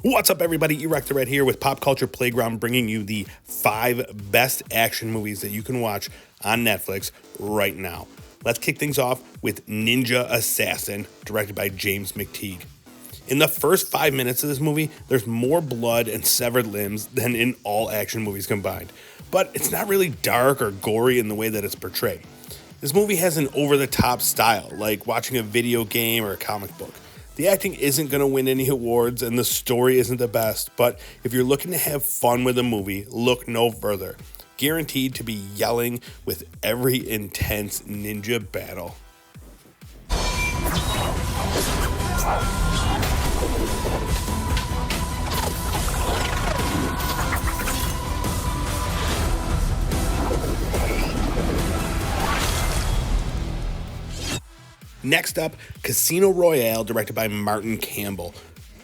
What's up, everybody? Erector Red here with Pop Culture Playground, bringing you the 5 best action movies that you can watch on Netflix right now. Let's kick things off with Ninja Assassin, directed by James McTeague. In the first 5 minutes of this movie, there's more blood and severed limbs than in all action movies combined. But it's not really dark or gory in the way that it's portrayed. This movie has an over-the-top style, like watching a video game or a comic book. The acting isn't going to win any awards and the story isn't the best, but if you're looking to have fun with a movie, look no further. Guaranteed to be yelling with every intense ninja battle. Next up, Casino Royale, directed by Martin Campbell.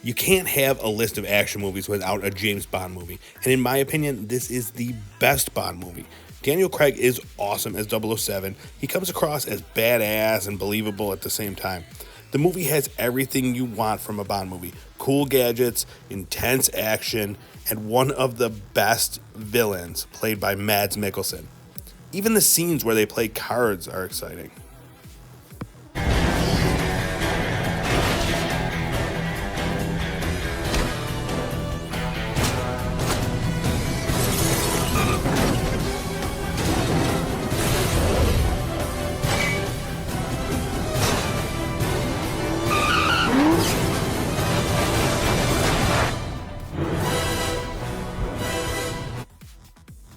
You can't have a list of action movies without a James Bond movie, and in my opinion, this is the best Bond movie. Daniel Craig is awesome as 007. He comes across as badass and believable at the same time. The movie has everything you want from a Bond movie: cool gadgets, intense action, and one of the best villains, played by Mads Mikkelsen. Even the scenes where they play cards are exciting.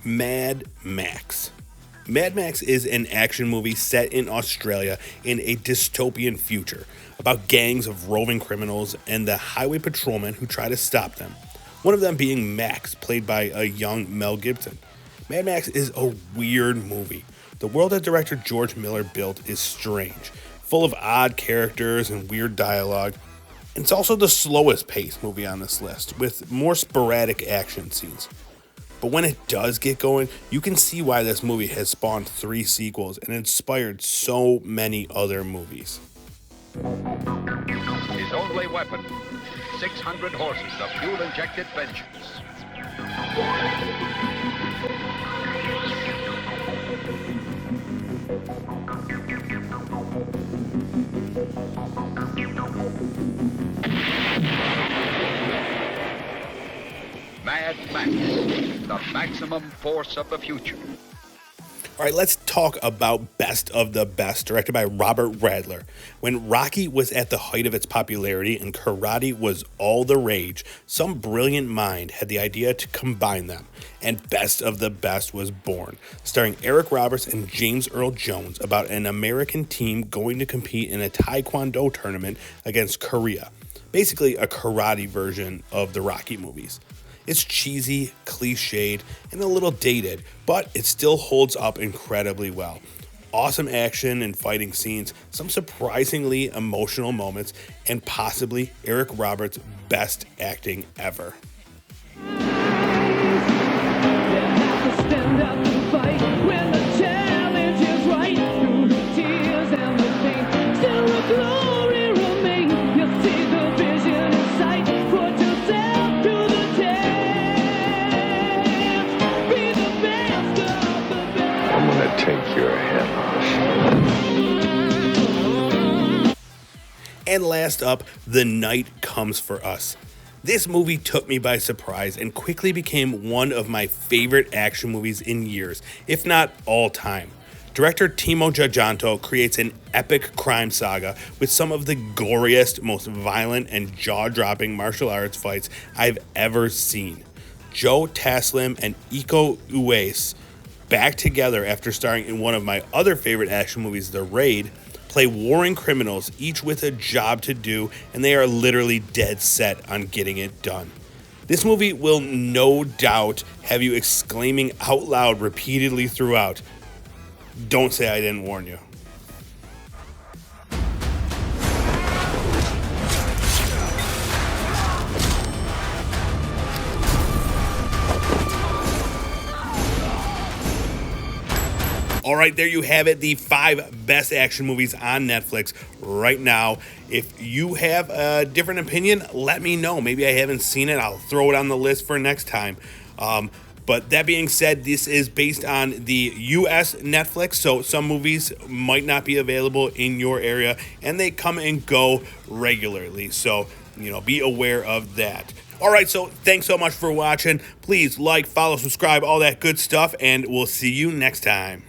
Mad Max. Mad Max is an action movie set in Australia in a dystopian future about gangs of roving criminals and the highway patrolmen who try to stop them. One of them being Max, played by a young Mel Gibson. Mad Max is a weird movie. The world that director George Miller built is strange, full of odd characters and weird dialogue. It's also the slowest paced movie on this list, with more sporadic action scenes. But when it does get going, you can see why this movie has spawned 3 sequels and inspired so many other movies. His only weapon, 600 horses of fuel-injected vengeance. Mad Max, the maximum force of the future. All right, let's talk about Best of the Best, directed by Robert Radler. When Rocky was at the height of its popularity and karate was all the rage, some brilliant mind had the idea to combine them, and Best of the Best was born, starring Eric Roberts and James Earl Jones, about an American team going to compete in a Taekwondo tournament against Korea. Basically a karate version of the Rocky movies. It's cheesy, cliched, and a little dated, but it still holds up incredibly well. Awesome action and fighting scenes, some surprisingly emotional moments, and possibly Eric Roberts' best acting ever. Take your head off. And last up, The Night Comes for Us. This movie took me by surprise and quickly became one of my favorite action movies in years, if not all time. Director Timo Tjahjanto creates an epic crime saga with some of the goriest, most violent, and jaw-dropping martial arts fights I've ever seen. Joe Taslim and Iko Uwais, back together after starring in one of my other favorite action movies, The Raid, play warring criminals, each with a job to do, and they are literally dead set on getting it done. This movie will no doubt have you exclaiming out loud repeatedly throughout. Don't say I didn't warn you. All right, there you have it, the 5 best action movies on Netflix right now. If you have a different opinion, let me know. Maybe I haven't seen it. I'll throw it on the list for next time. But that being said, this is based on the U.S. Netflix, so some movies might not be available in your area, and they come and go regularly. So, be aware of that. All right, so thanks so much for watching. Please like, follow, subscribe, all that good stuff, and we'll see you next time.